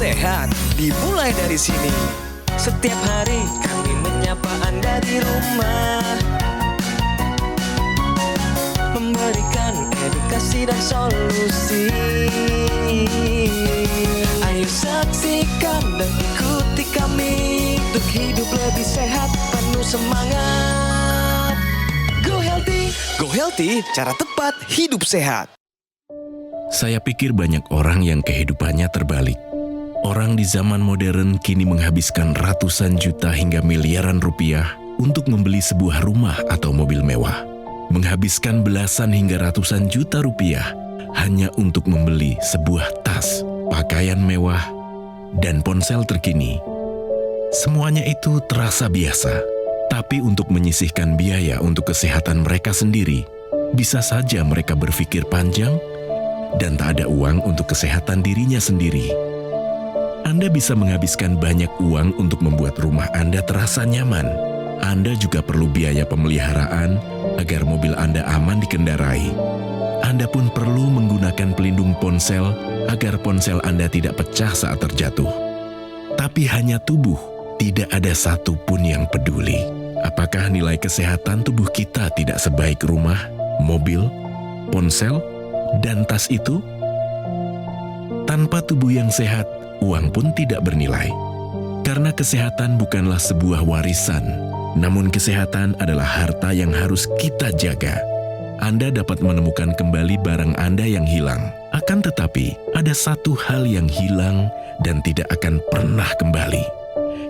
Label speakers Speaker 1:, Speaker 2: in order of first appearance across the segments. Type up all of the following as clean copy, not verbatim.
Speaker 1: sehat dimulai dari sini. Setiap hari kami menyapa Anda di rumah, memberikan edukasi dan solusi. Ayo saksikan dan ikuti kami untuk hidup lebih sehat, penuh semangat. Go Healthy, cara tepat hidup sehat.
Speaker 2: Saya pikir banyak orang yang kehidupannya terbalik. Orang di zaman modern kini menghabiskan ratusan juta hingga miliaran rupiah untuk membeli sebuah rumah atau mobil mewah. Menghabiskan belasan hingga ratusan juta rupiah hanya untuk membeli sebuah tas, pakaian mewah, dan ponsel terkini. Semuanya itu terasa biasa. Tapi untuk menyisihkan biaya untuk kesehatan mereka sendiri, bisa saja mereka berpikir panjang dan tak ada uang untuk kesehatan dirinya sendiri. Anda bisa menghabiskan banyak uang untuk membuat rumah Anda terasa nyaman. Anda juga perlu biaya pemeliharaan agar mobil Anda aman dikendarai. Anda pun perlu menggunakan pelindung ponsel agar ponsel Anda tidak pecah saat terjatuh. Tapi hanya tubuh, tidak ada satupun yang peduli. Apakah nilai kesehatan tubuh kita tidak sebaik rumah, mobil, ponsel, dan tas itu? Tanpa tubuh yang sehat, uang pun tidak bernilai. Karena kesehatan bukanlah sebuah warisan, namun kesehatan adalah harta yang harus kita jaga. Anda dapat menemukan kembali barang Anda yang hilang. Akan tetapi, ada satu hal yang hilang dan tidak akan pernah kembali,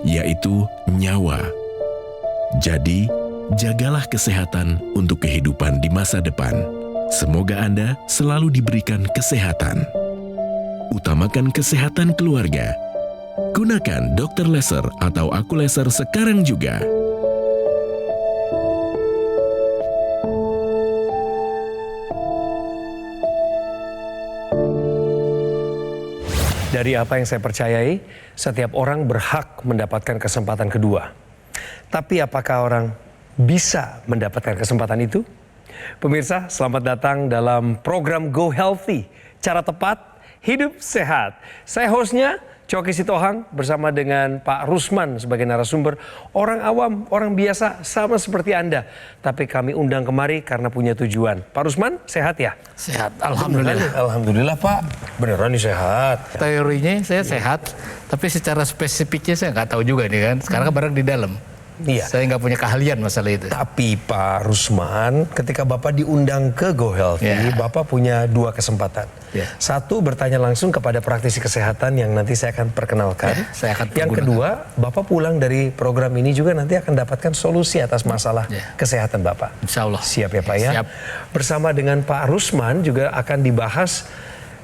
Speaker 2: yaitu nyawa. Jadi, jagalah kesehatan untuk kehidupan di masa depan. Semoga Anda selalu diberikan kesehatan. Utamakan kesehatan keluarga. Gunakan Dr. Laser atau Aku Laser sekarang juga.
Speaker 3: Dari apa yang saya percayai, setiap orang berhak mendapatkan kesempatan kedua. Tapi apakah orang bisa mendapatkan kesempatan itu? Pemirsa, selamat datang dalam program Go Healthy, cara tepat hidup sehat. Saya hostnya Coki Sitohang bersama dengan Pak Rusman sebagai narasumber. Orang awam, orang biasa sama seperti Anda. Tapi kami undang kemari karena punya tujuan. Pak Rusman, sehat ya?
Speaker 4: Sehat, alhamdulillah.
Speaker 3: Alhamdulillah Pak, beneran nih sehat.
Speaker 4: Teorinya saya sehat, tapi secara spesifiknya saya nggak tahu juga nih kan. Sekarang kan barang di dalam.
Speaker 3: Iya.
Speaker 4: Saya nggak punya keahlian masalah itu.
Speaker 3: Tapi Pak Rusman, ketika Bapak diundang ke Go Healthy, Bapak punya dua kesempatan. Satu, bertanya langsung kepada praktisi kesehatan yang nanti saya akan perkenalkan.
Speaker 4: Saya akan
Speaker 3: yang kedua, Bapak pulang dari program ini juga nanti akan dapatkan solusi atas masalah kesehatan Bapak.
Speaker 4: Insya Allah.
Speaker 3: Siap ya Pak ya?
Speaker 4: Siap.
Speaker 3: Bersama dengan Pak Rusman juga akan dibahas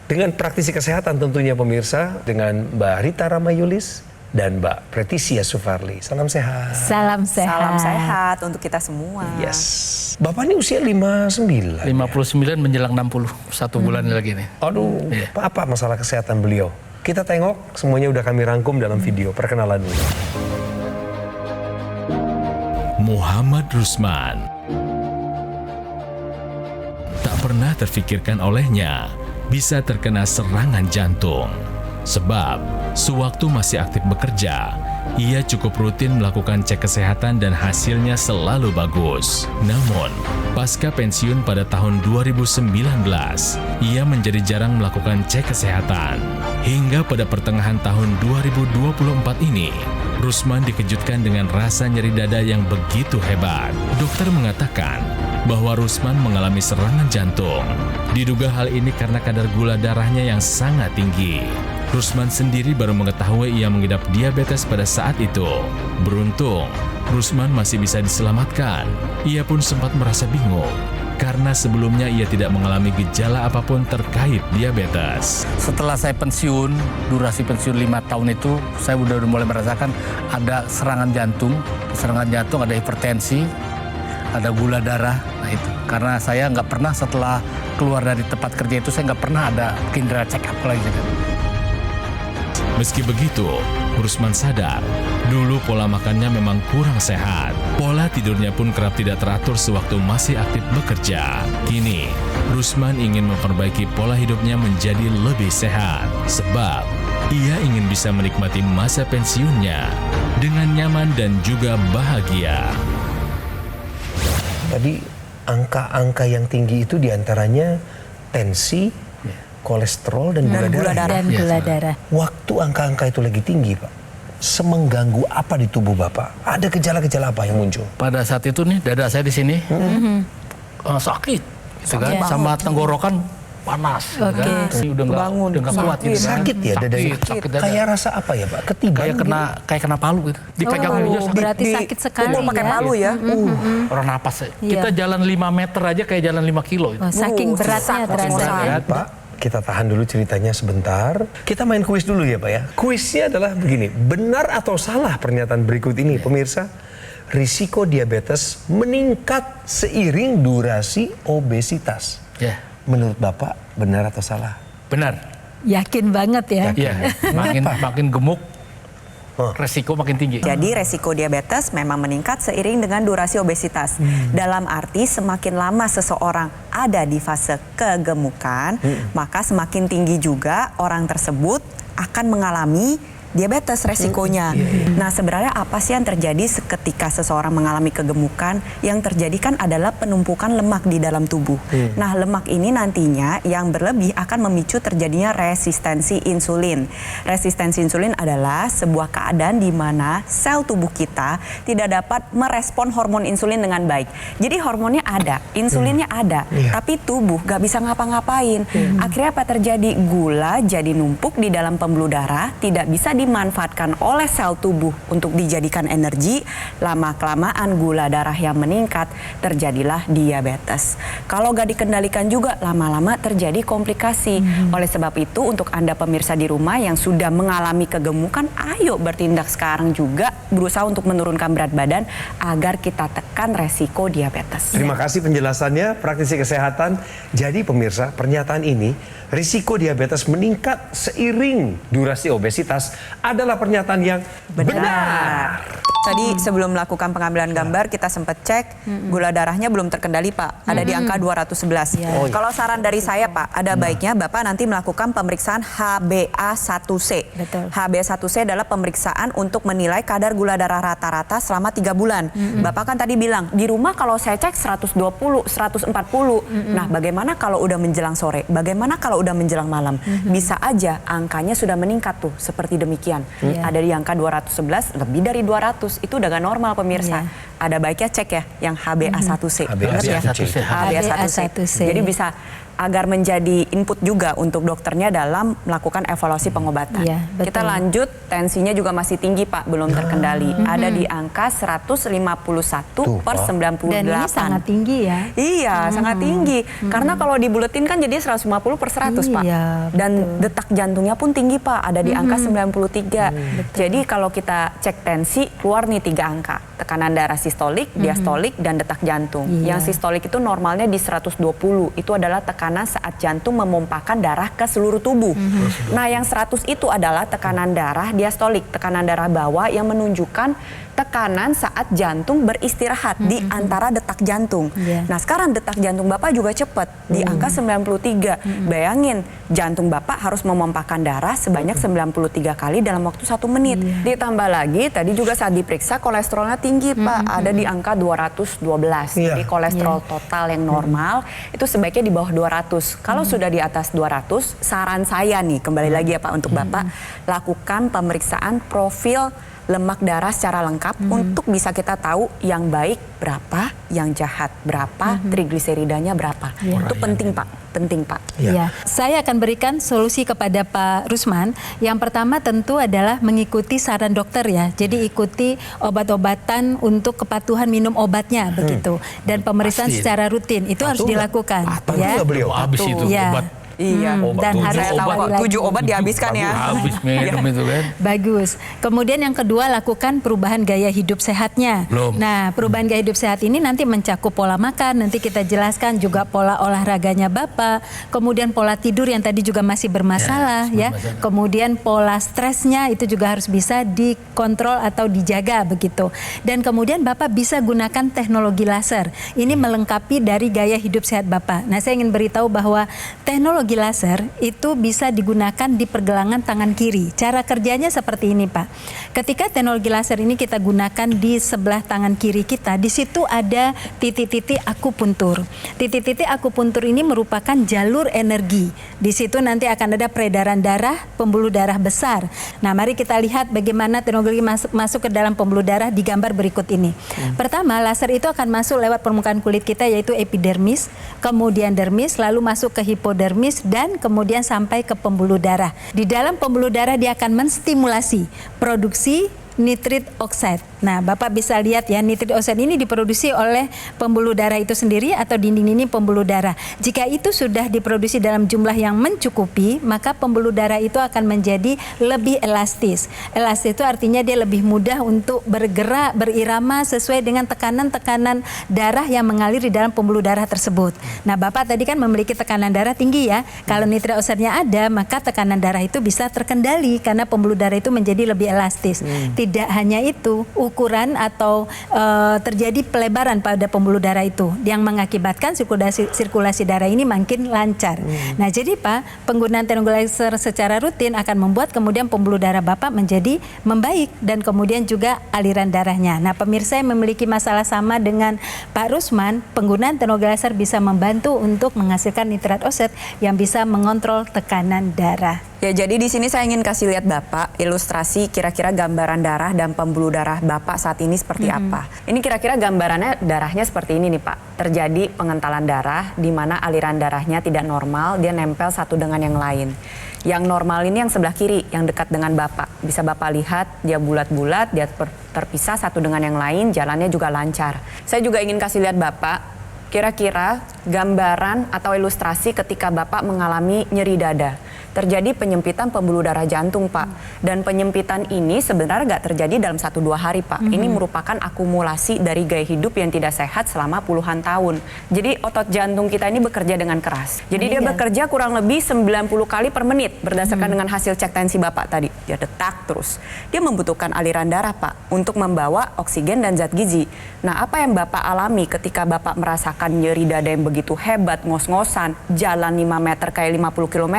Speaker 3: dengan praktisi kesehatan tentunya pemirsa, dengan Mbak Rita Ramayulis dan Mbak Pretisia Sufarli. Salam sehat.
Speaker 5: Salam sehat.
Speaker 6: Salam sehat untuk kita semua.
Speaker 3: Yes. Bapak ini usia 59.
Speaker 4: 59 menjelang 60, 1 bulan lagi nih.
Speaker 3: Aduh, apa masalah kesehatan beliau? Kita tengok, semuanya udah kami rangkum dalam video. Perkenalan dulu.
Speaker 7: Muhammad Rusman. Tak pernah terfikirkan olehnya bisa terkena serangan jantung. Sebab, sewaktu masih aktif bekerja, ia cukup rutin melakukan cek kesehatan dan hasilnya selalu bagus. Namun, pasca pensiun pada tahun 2019, ia menjadi jarang melakukan cek kesehatan. Hingga pada pertengahan tahun 2024 ini, Rusman dikejutkan dengan rasa nyeri dada yang begitu hebat. Dokter mengatakan bahwa Rusman mengalami serangan jantung. Diduga hal ini karena kadar gula darahnya yang sangat tinggi. Rusman sendiri baru mengetahui ia mengidap diabetes pada saat itu. Beruntung, Rusman masih bisa diselamatkan. Ia pun sempat merasa bingung, karena sebelumnya ia tidak mengalami gejala apapun terkait diabetes.
Speaker 4: Setelah saya pensiun, durasi pensiun 5 tahun itu, saya udah mulai merasakan ada serangan jantung. Serangan jantung, ada hipertensi, ada gula darah. Nah itu, karena saya nggak pernah setelah keluar dari tempat kerja itu, saya nggak pernah ada indera check up lagi.
Speaker 7: Meski begitu, Rusman sadar, dulu pola makannya memang kurang sehat. Pola tidurnya pun kerap tidak teratur sewaktu masih aktif bekerja. Kini, Rusman ingin memperbaiki pola hidupnya menjadi lebih sehat. Sebab, Ia ingin bisa menikmati masa pensiunnya dengan nyaman dan juga bahagia.
Speaker 3: Tadi angka-angka yang tinggi itu diantaranya tensi, kolesterol, dan gula darah.
Speaker 5: Dan gula darah.
Speaker 3: Waktu angka-angka itu lagi tinggi, Pak, semengganggu apa di tubuh Bapak? Ada gejala-gejala apa yang muncul?
Speaker 4: Pada saat itu nih dada saya di sini sakit, gitu kan? Sama tenggorokan panas, gitu
Speaker 5: Oke.
Speaker 4: kan? Ini udah nggak kuat gitu kan?
Speaker 3: Sakit ya dadanya?
Speaker 4: Sakit dada.
Speaker 3: Kayak rasa apa ya, Pak? Ketiban?
Speaker 4: Kayak kena palu gitu. Dipegang aja sakit.
Speaker 5: Berarti sakit sekali
Speaker 6: Pukul pakai
Speaker 5: ya.
Speaker 6: palu ya.
Speaker 4: Orang napas.
Speaker 5: Iya.
Speaker 4: Kita jalan 5 meter aja kayak jalan 5 kilo. Gitu.
Speaker 5: Oh, saking beratnya terasa ya.
Speaker 3: Pak, kita tahan dulu ceritanya sebentar. Kita main kuis dulu ya, Pak ya. Kuisnya adalah begini, benar atau salah pernyataan berikut ini, pemirsa? Risiko diabetes meningkat seiring durasi obesitas.
Speaker 4: Ya,
Speaker 3: Menurut Bapak, benar atau salah?
Speaker 4: benar.
Speaker 5: Yakin banget ya.
Speaker 4: Iya, makin gemuk,
Speaker 3: Oh.
Speaker 4: resiko makin tinggi.
Speaker 6: Jadi resiko diabetes memang meningkat seiring dengan durasi obesitas. Dalam arti semakin lama seseorang ada di fase kegemukan, maka semakin tinggi juga orang tersebut akan mengalami diabetes resikonya. Nah, sebenarnya apa sih yang terjadi ketika seseorang mengalami kegemukan? Yang terjadi kan adalah penumpukan lemak di dalam tubuh. Nah, lemak ini nantinya yang berlebih akan memicu terjadinya resistensi insulin. Resistensi insulin adalah sebuah keadaan di mana sel tubuh kita tidak dapat merespon hormon insulin dengan baik. Jadi hormonnya ada, insulinnya ada, tapi tubuh gak bisa ngapa-ngapain. Akhirnya apa terjadi? Gula jadi numpuk di dalam pembuluh darah, tidak bisa dimanfaatkan oleh sel tubuh untuk dijadikan energi. Lama-kelamaan gula darah yang meningkat, terjadilah diabetes. Kalau gak dikendalikan juga, lama-lama terjadi komplikasi. Oleh sebab itu, untuk Anda pemirsa di rumah yang sudah mengalami kegemukan, ayo bertindak sekarang juga, berusaha untuk menurunkan berat badan agar kita tekan resiko diabetes.
Speaker 3: Terima kasih penjelasannya, praktisi kesehatan. Jadi pemirsa, pernyataan ini, risiko diabetes meningkat seiring durasi obesitas, adalah pernyataan yang benar.
Speaker 6: Tadi sebelum melakukan pengambilan gambar kita sempat cek gula darahnya belum terkendali, Pak. Ada di angka 211. Kalau saran dari saya, Pak, ada baiknya Bapak nanti melakukan pemeriksaan HbA1c.
Speaker 5: Betul.
Speaker 6: HbA1c adalah pemeriksaan untuk menilai kadar gula darah rata-rata selama 3 bulan. Bapak kan tadi bilang di rumah kalau saya cek 120, 140. Nah, bagaimana kalau udah menjelang sore? Bagaimana kalau udah menjelang malam? Bisa aja angkanya sudah meningkat tuh seperti demikian. Ada di angka 211, lebih dari 200. Itu udah gak normal, pemirsa. Ada baiknya cek ya yang HbA1c. Ingat ya?
Speaker 5: HbA1c.
Speaker 6: Jadi bisa agar menjadi input juga untuk dokternya dalam melakukan evaluasi pengobatan.
Speaker 5: Iya, betul.
Speaker 6: Kita lanjut, tensinya juga masih tinggi, Pak, belum terkendali. Ada di angka 151 per 98.
Speaker 5: Dan ini sangat tinggi ya.
Speaker 6: Iya, sangat tinggi. Karena kalau dibuletin kan jadi 150 per 100, Pak.
Speaker 5: Iya,
Speaker 6: Dan detak jantungnya pun tinggi, Pak. Ada di angka 93. Jadi kalau kita cek tensi, keluar nih 3 angka. Tekanan darah sistolik, diastolik, dan detak jantung.
Speaker 5: Iya.
Speaker 6: Yang sistolik itu normalnya di 120. Itu adalah tekanan saat jantung memompakan darah ke seluruh tubuh. Nah, yang 100 itu adalah tekanan darah diastolik, tekanan darah bawah yang menunjukkan tekanan saat jantung beristirahat di antara detak jantung. Nah, sekarang detak jantung Bapak juga cepat di angka 93. Bayangin, jantung Bapak harus memompakan darah sebanyak 93 kali dalam waktu 1 menit. Ditambah lagi, tadi juga saat diperiksa kolesterolnya tinggi, Pak. Ada di angka 212. Jadi kolesterol total yang normal itu sebaiknya di bawah 200. Kalau sudah di atas 200, saran saya nih, kembali lagi ya Pak untuk Bapak, lakukan pemeriksaan profil lemak darah secara lengkap untuk bisa kita tahu yang baik berapa, yang jahat berapa, trigliseridanya berapa. Itu penting, Pak. Penting, Pak.
Speaker 5: Ya. Saya akan berikan solusi kepada Pak Rusman. Yang pertama tentu adalah mengikuti saran dokter ya. Jadi ikuti obat-obatan untuk kepatuhan minum obatnya begitu. Dan pemeriksaan secara rutin itu harus dilakukan. Ya.
Speaker 3: Beliau.
Speaker 4: Habis itu
Speaker 5: Ya.
Speaker 4: obat.
Speaker 6: Iya.
Speaker 5: Dan harus
Speaker 6: Saya tahu kok,
Speaker 5: sekali lagi.
Speaker 6: 7 obat dihabiskan ya.
Speaker 4: Habis minum itu kan.
Speaker 5: Bagus. Kemudian yang kedua, lakukan perubahan gaya hidup sehatnya.
Speaker 4: Belum.
Speaker 5: Nah, perubahan gaya hidup sehat ini nanti mencakup pola makan, nanti kita jelaskan juga pola olahraganya Bapak, kemudian pola tidur yang tadi juga masih bermasalah ya. Kemudian pola stresnya itu juga harus bisa dikontrol atau dijaga begitu. Dan kemudian Bapak bisa gunakan teknologi laser. Ini melengkapi dari gaya hidup sehat Bapak. Nah, saya ingin beritahu bahwa teknologi teknologi laser itu bisa digunakan di pergelangan tangan kiri. Cara kerjanya seperti ini, Pak. Ketika teknologi laser ini kita gunakan di sebelah tangan kiri kita, di situ ada titik-titik akupuntur. Titik-titik akupuntur ini merupakan jalur energi. Di situ nanti akan ada peredaran darah, pembuluh darah besar. Nah, mari kita lihat bagaimana teknologi masuk ke dalam pembuluh darah di gambar berikut ini. Pertama, laser itu akan masuk lewat permukaan kulit kita, yaitu epidermis, kemudian dermis, lalu masuk ke hipodermis, dan kemudian sampai ke pembuluh darah. Di dalam pembuluh darah dia akan menstimulasi produksi nitrit oxide. Nah, Bapak bisa lihat ya, nitrit oxide ini diproduksi oleh pembuluh darah itu sendiri atau dinding-dinding pembuluh darah. Jika itu sudah diproduksi dalam jumlah yang mencukupi, maka pembuluh darah itu akan menjadi lebih elastis. Elastis itu artinya dia lebih mudah untuk bergerak, berirama sesuai dengan tekanan-tekanan darah yang mengalir di dalam pembuluh darah tersebut. Nah, Bapak tadi kan memiliki tekanan darah tinggi ya. Kalau nitrit oxide-nya ada, maka tekanan darah itu bisa terkendali karena pembuluh darah itu menjadi lebih elastis. Tidak hanya itu, ukuran atau terjadi pelebaran pada pembuluh darah itu yang mengakibatkan sirkulasi darah ini makin lancar. Nah, jadi Pak, penggunaan teknologi laser secara rutin akan membuat kemudian pembuluh darah Bapak menjadi membaik dan kemudian juga aliran darahnya. Nah, pemirsa yang memiliki masalah sama dengan Pak Rusman, penggunaan teknologi laser bisa membantu untuk menghasilkan nitrat oxide yang bisa mengontrol tekanan darah.
Speaker 6: Ya, jadi di sini saya ingin kasih lihat Bapak ilustrasi kira-kira gambaran darah dan pembuluh darah Bapak saat ini seperti apa. Ini kira-kira gambarannya darahnya seperti ini nih Pak. Terjadi pengentalan darah di mana aliran darahnya tidak normal, dia nempel satu dengan yang lain. Yang normal ini yang sebelah kiri, yang dekat dengan Bapak. Bisa Bapak lihat dia bulat-bulat, dia terpisah satu dengan yang lain, jalannya juga lancar. Saya juga ingin kasih lihat Bapak kira-kira gambaran atau ilustrasi ketika Bapak mengalami nyeri dada. Terjadi penyempitan pembuluh darah jantung, Pak. Dan penyempitan ini sebenarnya nggak terjadi dalam 1-2 hari, Pak. Ini merupakan akumulasi dari gaya hidup yang tidak sehat selama puluhan tahun. Jadi otot jantung kita ini bekerja dengan keras. Jadi dia bekerja kurang lebih 90 kali per menit berdasarkan dengan hasil cek tensi Bapak tadi. Dia detak terus. Dia membutuhkan aliran darah, Pak, untuk membawa oksigen dan zat gizi. Nah, apa yang Bapak alami ketika Bapak merasakan nyeri dada yang begitu hebat, ngos-ngosan, jalan 5 meter kayak 50 km,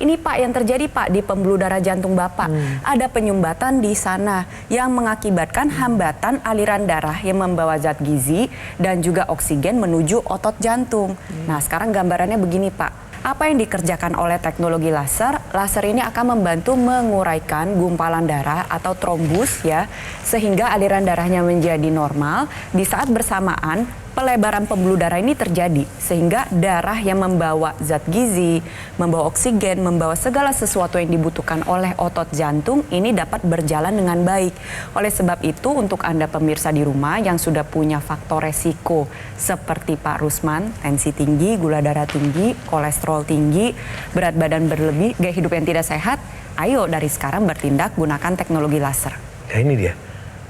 Speaker 6: ini Pak yang terjadi Pak di pembuluh darah jantung Bapak. Ada penyumbatan di sana yang mengakibatkan hambatan aliran darah yang membawa zat gizi dan juga oksigen menuju otot jantung. Nah, sekarang gambarannya begini Pak. Apa yang dikerjakan oleh teknologi laser? Laser ini akan membantu menguraikan gumpalan darah atau trombus ya, sehingga aliran darahnya menjadi normal. Di saat bersamaan pelebaran pembuluh darah ini terjadi sehingga darah yang membawa zat gizi, membawa oksigen, membawa segala sesuatu yang dibutuhkan oleh otot jantung ini dapat berjalan dengan baik. Oleh sebab itu untuk Anda pemirsa di rumah yang sudah punya faktor resiko seperti Pak Rusman, tensi tinggi, gula darah tinggi, kolesterol tinggi, berat badan berlebih, gaya hidup yang tidak sehat, ayo dari sekarang bertindak gunakan teknologi laser.
Speaker 3: Nah, ini dia,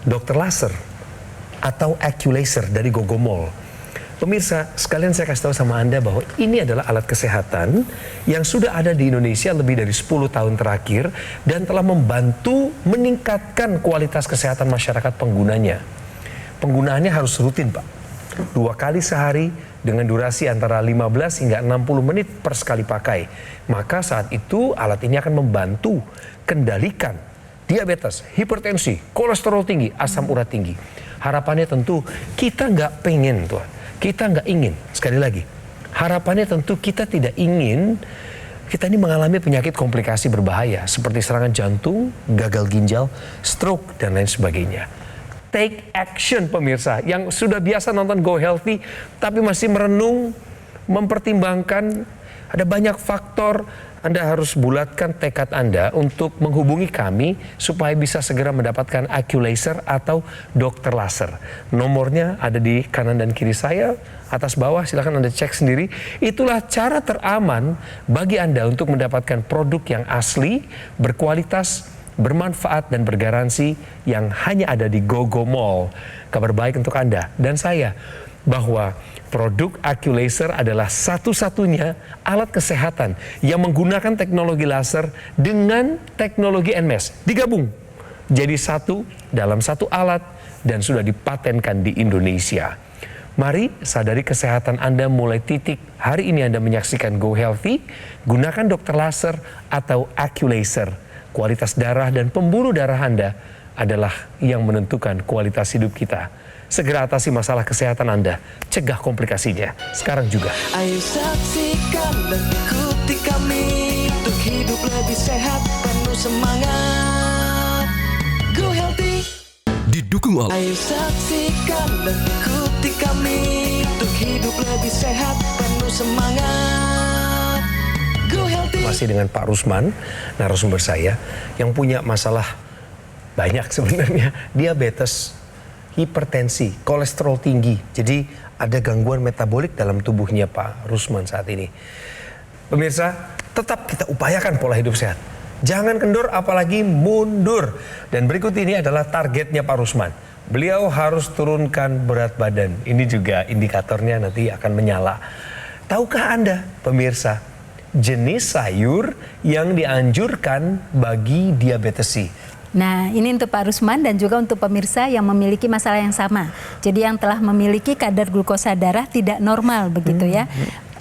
Speaker 3: dokter laser atau AccuLaser dari Gogomol. Pemirsa, sekalian saya kasih tahu sama Anda bahwa ini adalah alat kesehatan yang sudah ada di Indonesia lebih dari 10 tahun terakhir dan telah membantu meningkatkan kualitas kesehatan masyarakat penggunanya. Penggunaannya harus rutin, Pak. 2 kali sehari dengan durasi antara 15 hingga 60 menit per sekali pakai. Maka saat itu alat ini akan membantu kendalikan diabetes, hipertensi, kolesterol tinggi, asam urat tinggi. Harapannya tentu kita nggak pengen, Tuhan. Kita nggak ingin, sekali lagi. Harapannya tentu kita tidak ingin kita ini mengalami penyakit komplikasi berbahaya seperti serangan jantung, gagal ginjal, stroke, dan lain sebagainya. Take action pemirsa yang sudah biasa nonton Go Healthy tapi masih merenung, mempertimbangkan ada banyak faktor. Anda harus bulatkan tekad Anda untuk menghubungi kami supaya bisa segera mendapatkan AccuLaser atau dokter laser. Nomornya ada di kanan dan kiri saya, atas bawah, silakan Anda cek sendiri. Itulah cara teraman bagi Anda untuk mendapatkan produk yang asli, berkualitas, bermanfaat dan bergaransi yang hanya ada di Gogomol. Kabar baik untuk Anda dan saya bahwa produk AccuLaser adalah satu-satunya alat kesehatan yang menggunakan teknologi laser dengan teknologi NMES. Digabung jadi satu dalam satu alat dan sudah dipatenkan di Indonesia. Mari sadari kesehatan Anda mulai titik. Hari ini Anda menyaksikan Go Healthy, gunakan dokter laser atau Aculaser. Kualitas darah dan pembuluh darah Anda adalah yang menentukan kualitas hidup kita. Segera atasi masalah kesehatan Anda, cegah komplikasinya, sekarang juga.
Speaker 1: Ayo saksikan dan ikuti kami untuk hidup lebih sehat, penuh semangat. Go Healthy.
Speaker 8: Didukung oleh
Speaker 1: Ayo saksikan dan ikuti kami untuk hidup lebih sehat, penuh semangat. Go Healthy.
Speaker 3: Masih dengan Pak Rusman, narasumber saya, yang punya masalah banyak sebenarnya. Diabetes, hipertensi, kolesterol tinggi. Jadi ada gangguan metabolik dalam tubuhnya Pak Rusman saat ini. Pemirsa, tetap kita upayakan pola hidup sehat. Jangan kendor apalagi mundur. Dan berikut ini adalah targetnya Pak Rusman. Beliau harus turunkan berat badan. Ini juga indikatornya nanti akan menyala. Tahukah Anda, pemirsa, jenis sayur yang dianjurkan bagi diabetesi?
Speaker 5: Nah, ini untuk Pak Rusman dan juga untuk pemirsa yang memiliki masalah yang sama. Jadi yang telah memiliki kadar glukosa darah tidak normal begitu ya.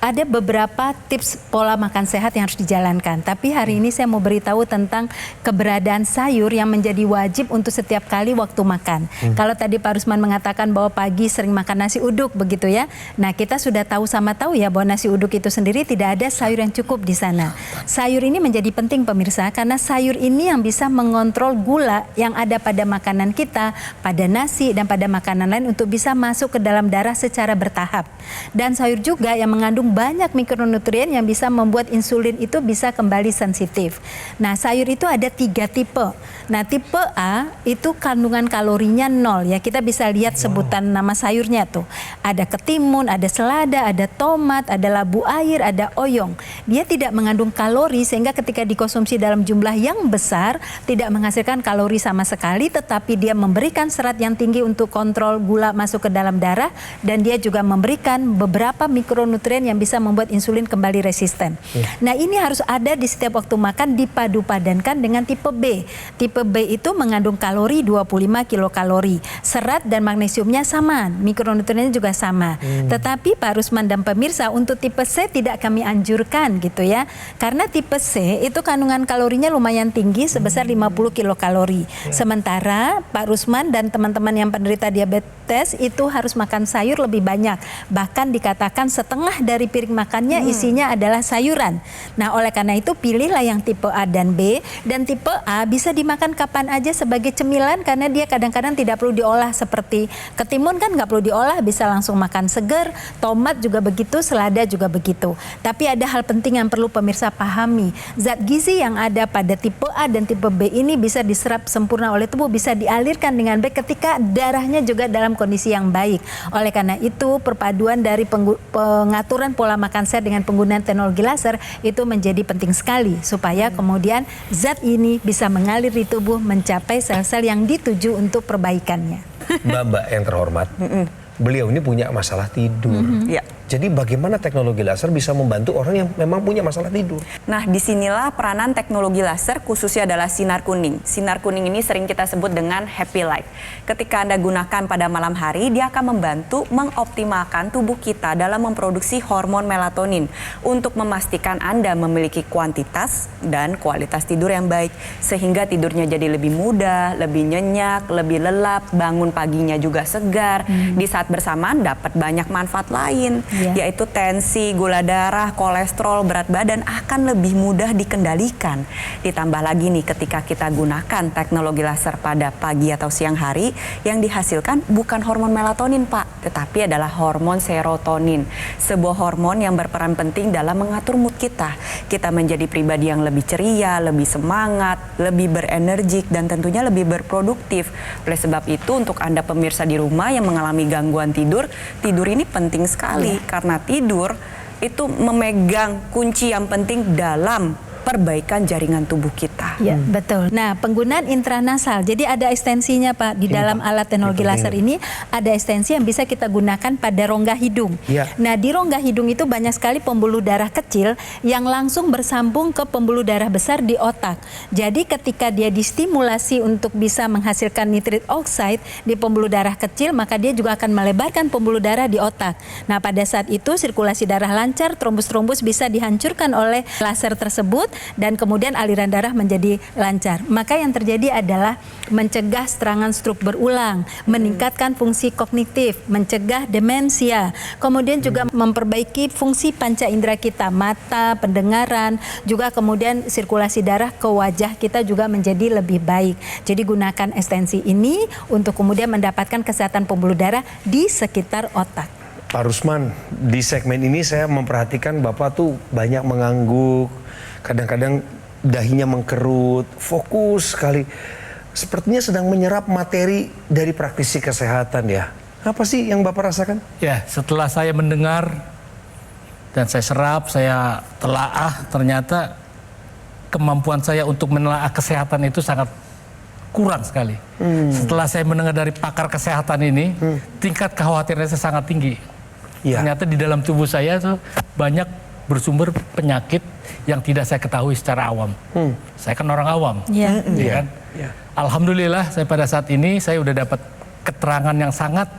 Speaker 5: Ada beberapa tips pola makan sehat yang harus dijalankan. Tapi hari ini saya mau beritahu tentang keberadaan sayur yang menjadi wajib untuk setiap kali waktu makan. Kalau tadi Pak Rusman mengatakan bahwa pagi sering makan nasi uduk begitu ya. Nah, kita sudah tahu sama tahu ya bahwa nasi uduk itu sendiri tidak ada sayur yang cukup di sana. Sayur ini menjadi penting pemirsa karena sayur ini yang bisa mengontrol gula yang ada pada makanan kita, pada nasi dan pada makanan lain untuk bisa masuk ke dalam darah secara bertahap. Dan sayur juga yang mengandung banyak mikronutrien yang bisa membuat insulin itu bisa kembali sensitif. Nah, sayur itu ada 3 tipe. Nah, tipe A itu kandungan kalorinya 0 ya. Kita bisa lihat sebutan nama sayurnya tuh. Ada ketimun, ada selada, ada tomat, ada labu air, ada oyong. Dia tidak mengandung kalori sehingga ketika dikonsumsi dalam jumlah yang besar tidak menghasilkan kalori sama sekali, tetapi dia memberikan serat yang tinggi untuk kontrol gula masuk ke dalam darah dan dia juga memberikan beberapa mikronutrien yang bisa membuat insulin kembali resisten. Nah, ini harus ada di setiap waktu makan dipadu-padankan dengan tipe B. Tipe B itu mengandung kalori 25 kilokalori. Serat dan magnesiumnya sama, mikronutriennya juga sama. Tetapi Pak Rusman dan pemirsa, untuk tipe C tidak kami anjurkan gitu ya. Karena tipe C itu kandungan kalorinya lumayan tinggi sebesar 50 kilokalori. Sementara Pak Rusman dan teman-teman yang penderita diabetes itu harus makan sayur lebih banyak. Bahkan dikatakan setengah dari piring makannya isinya adalah sayuran. Nah, oleh karena itu pilihlah yang tipe A dan B. Dan tipe A bisa dimakan kapan aja sebagai cemilan karena dia kadang-kadang tidak perlu diolah seperti ketimun kan nggak perlu diolah, bisa langsung makan segar. Tomat juga begitu, selada juga begitu. Tapi ada hal penting yang perlu pemirsa pahami. Zat gizi yang ada pada tipe A dan tipe B ini bisa diserap sempurna oleh tubuh, bisa dialirkan dengan baik ketika darahnya juga dalam kondisi yang baik. Oleh karena itu perpaduan dari pengaturan pola makan sehat dengan penggunaan teknologi laser itu menjadi penting sekali supaya kemudian zat ini bisa mengalir di tubuh mencapai sel-sel yang dituju untuk perbaikannya.
Speaker 3: Mbak-mbak yang terhormat, beliau ini punya masalah tidur.
Speaker 6: Ya.
Speaker 3: Jadi bagaimana teknologi laser bisa membantu orang yang memang punya masalah tidur?
Speaker 6: Nah, disinilah peranan teknologi laser khususnya adalah sinar kuning. Sinar kuning ini sering kita sebut dengan happy light. Ketika Anda gunakan pada malam hari, dia akan membantu mengoptimalkan tubuh kita dalam memproduksi hormon melatonin untuk memastikan Anda memiliki kuantitas dan kualitas tidur yang baik. Sehingga tidurnya jadi lebih mudah, lebih nyenyak, lebih lelap, bangun paginya juga segar. Di saat bersamaan dapat banyak manfaat lain. Yaitu tensi, gula darah, kolesterol, berat badan akan lebih mudah dikendalikan. Ditambah lagi nih ketika kita gunakan teknologi laser pada pagi atau siang hari, yang dihasilkan bukan hormon melatonin Pak, tetapi adalah hormon serotonin. Sebuah hormon yang berperan penting dalam mengatur mood kita. Kita menjadi pribadi yang lebih ceria, lebih semangat, lebih berenergik, dan tentunya lebih berproduktif. Oleh sebab itu untuk Anda pemirsa di rumah yang mengalami gangguan tidur, tidur ini penting sekali. Karena tidur itu memegang kunci yang penting dalam perbaikan jaringan tubuh kita.
Speaker 5: Ya, betul. Nah, penggunaan intranasal. Jadi ada ekstensinya, Pak. Di dalam alat teknologi laser ini ada ekstensi yang bisa kita gunakan pada rongga hidung.
Speaker 3: Ya.
Speaker 5: Nah, di rongga hidung itu banyak sekali pembuluh darah kecil yang langsung bersambung ke pembuluh darah besar di otak. Jadi ketika dia distimulasi untuk bisa menghasilkan nitrit oxide di pembuluh darah kecil, maka dia juga akan melebarkan pembuluh darah di otak. Nah, pada saat itu sirkulasi darah lancar, trombus-trombus bisa dihancurkan oleh laser tersebut dan kemudian aliran darah menjadi lancar. Maka yang terjadi adalah mencegah serangan stroke berulang, meningkatkan fungsi kognitif, mencegah demensia, kemudian juga memperbaiki fungsi panca indera kita, mata, pendengaran, juga kemudian sirkulasi darah ke wajah kita juga menjadi lebih baik. Jadi gunakan ekstensi ini untuk kemudian mendapatkan kesehatan pembuluh darah di sekitar otak.
Speaker 3: Pak Rusman, di segmen ini saya memperhatikan Bapak tuh banyak mengangguk, kadang-kadang dahinya mengkerut, fokus sekali. Sepertinya sedang menyerap materi dari praktisi kesehatan ya. Apa sih yang Bapak rasakan?
Speaker 4: Ya, setelah saya mendengar dan saya serap, saya telaah, ternyata kemampuan saya untuk menelaah kesehatan itu sangat kurang sekali. Setelah saya mendengar dari pakar kesehatan ini, tingkat kekhawatiran saya sangat tinggi.
Speaker 3: Ya.
Speaker 4: Ternyata di dalam tubuh saya tuh banyak bersumber penyakit yang tidak saya ketahui secara awam. Saya kan orang awam,
Speaker 5: Ya.
Speaker 4: ya kan?
Speaker 3: Ya.
Speaker 4: Alhamdulillah saya pada saat ini saya udah dapat keterangan yang sangat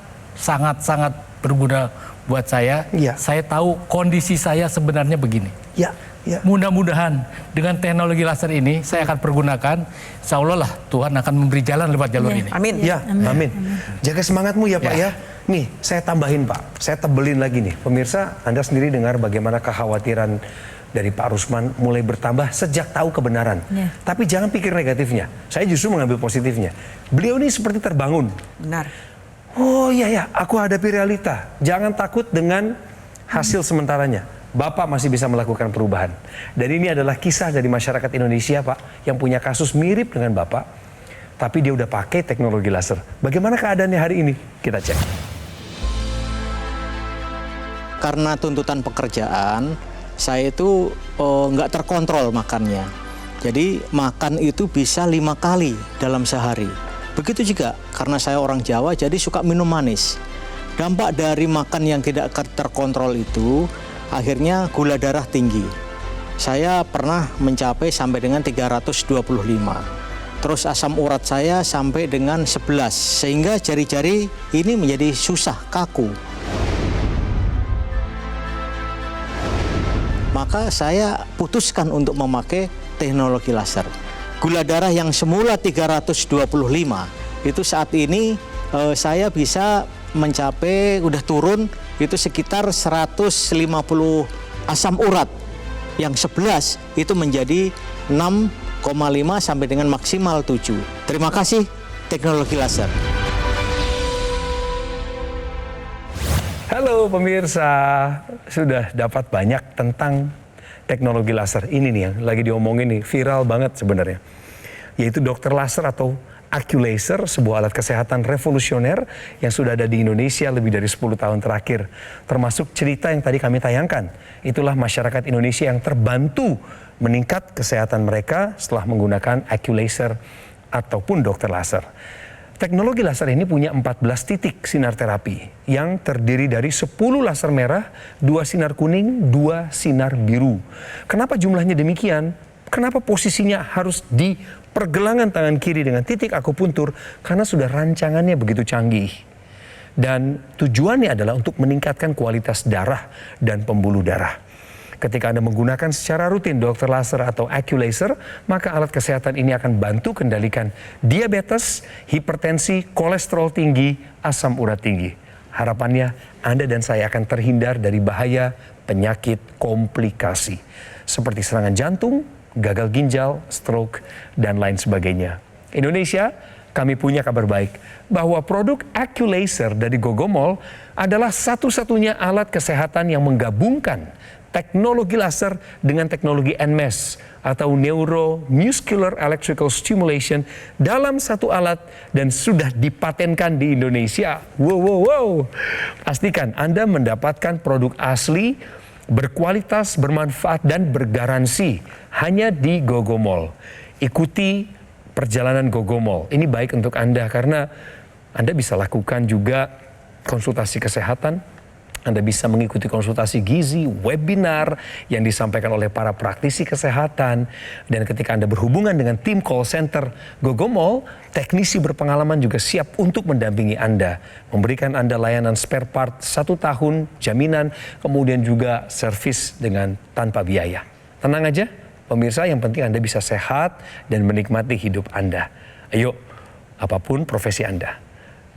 Speaker 4: berguna buat saya.
Speaker 3: Ya.
Speaker 4: Saya tahu kondisi saya sebenarnya begini.
Speaker 3: Ya, ya.
Speaker 4: Mudah-mudahan dengan teknologi laser ini saya akan pergunakan, insya Allah lah Tuhan akan memberi jalan lewat jalur ini.
Speaker 6: Amin.
Speaker 3: Ya, amin. Jaga semangatmu ya Pak ya. Nih, saya tambahin Pak, saya tebelin lagi nih. Pemirsa, Anda sendiri dengar bagaimana kekhawatiran dari Pak Rusman mulai bertambah sejak tahu kebenaran.
Speaker 5: Ya.
Speaker 3: Tapi jangan pikir negatifnya. Saya justru mengambil positifnya. Beliau ini seperti terbangun.
Speaker 6: Benar.
Speaker 3: Oh iya ya, aku hadapi realita. Jangan takut dengan hasil sementaranya. Bapak masih bisa melakukan perubahan. Dan ini adalah kisah dari masyarakat Indonesia Pak, yang punya kasus mirip dengan Bapak, tapi dia udah pakai teknologi laser. Bagaimana keadaannya hari ini? Kita cek.
Speaker 8: Karena tuntutan pekerjaan, saya itu nggak terkontrol makannya. Jadi makan itu bisa 5 kali dalam sehari. Begitu juga karena saya orang Jawa, jadi suka minum manis. Dampak dari makan yang tidak terkontrol itu, akhirnya gula darah tinggi. Saya pernah mencapai sampai dengan 325. Terus asam urat saya sampai dengan 11, sehingga jari-jari ini menjadi susah, kaku. Maka saya putuskan untuk memakai teknologi laser. Gula darah yang semula 325, itu saat ini saya bisa mencapai, udah turun, itu sekitar 150 asam urat. Yang 11 itu menjadi 6,5 sampai dengan maksimal 7. Terima kasih teknologi laser.
Speaker 3: Halo pemirsa, sudah dapat banyak tentang teknologi laser. Ini nih yang lagi diomongin nih, viral banget sebenarnya. Yaitu dokter laser atau Accu-Laser, sebuah alat kesehatan revolusioner yang sudah ada di Indonesia lebih dari 10 tahun terakhir. Termasuk cerita yang tadi kami tayangkan. Itulah masyarakat Indonesia yang terbantu meningkat kesehatan mereka setelah menggunakan Accu-Laser ataupun dokter laser. Teknologi laser ini punya 14 titik sinar terapi yang terdiri dari 10 laser merah, 2 sinar kuning, 2 sinar biru. Kenapa jumlahnya demikian? Kenapa posisinya harus di pergelangan tangan kiri dengan titik akupuntur? Karena sudah rancangannya begitu canggih. Dan tujuannya adalah untuk meningkatkan kualitas darah dan pembuluh darah. Ketika Anda menggunakan secara rutin dokter laser atau Accu-Laser, maka alat kesehatan ini akan bantu kendalikan diabetes, hipertensi, kolesterol tinggi, asam urat tinggi. Harapannya Anda dan saya akan terhindar dari bahaya penyakit komplikasi seperti serangan jantung, gagal ginjal, stroke, dan lain sebagainya. Indonesia, kami punya kabar baik bahwa produk Accu-Laser dari Gogomol adalah satu-satunya alat kesehatan yang menggabungkan teknologi laser dengan teknologi NMES atau Neuromuscular Electrical Stimulation dalam satu alat dan sudah dipatenkan di Indonesia. Wow. Pastikan Anda mendapatkan produk asli berkualitas, bermanfaat, dan bergaransi hanya di Gogomall. Ikuti perjalanan Gogomall. Ini baik untuk Anda karena Anda bisa lakukan juga konsultasi kesehatan. Anda bisa mengikuti konsultasi gizi, webinar yang disampaikan oleh para praktisi kesehatan. Dan ketika Anda berhubungan dengan tim call center Gogomall, teknisi berpengalaman juga siap untuk mendampingi Anda. Memberikan Anda layanan spare part 1 tahun, jaminan, kemudian juga servis dengan tanpa biaya. Tenang aja, pemirsa, yang penting Anda bisa sehat dan menikmati hidup Anda. Ayo, apapun profesi Anda,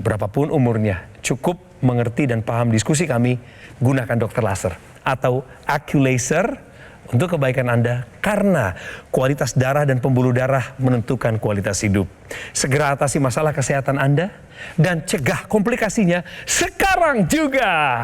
Speaker 3: berapapun umurnya, cukup mengerti dan paham diskusi kami, gunakan dokter laser atau AccuLaser untuk kebaikan Anda, karena kualitas darah dan pembuluh darah menentukan kualitas hidup. Segera atasi masalah kesehatan Anda dan cegah komplikasinya sekarang juga.